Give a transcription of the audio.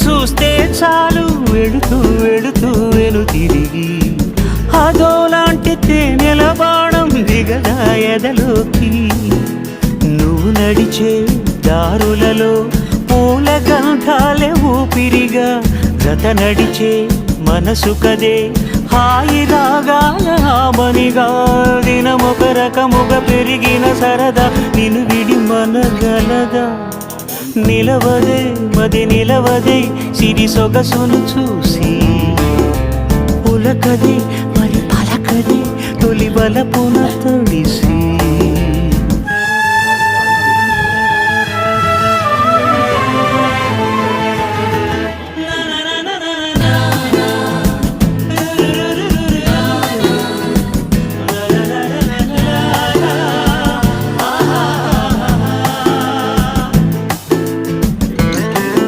చూస్తే చాలు వెళుతూ వెళుతూ వెను తిరిగి అదోలాంటి తేనెల బాణం దిగదా ఎదలోకి నువ్వు నడిచే దారులలో పూల గంధాలే ఊపిరిగా జత నడిచే మనసు కదే హాయి రాగాల ఆమనిగా దినమొక రకముగా పెరిగిన సరదా నిన్ను విడి మనగలదా నిలవదే మది నిలవదే సిరి సొగసును చూసి పులకదే మరి పలకదే తొలి బలపు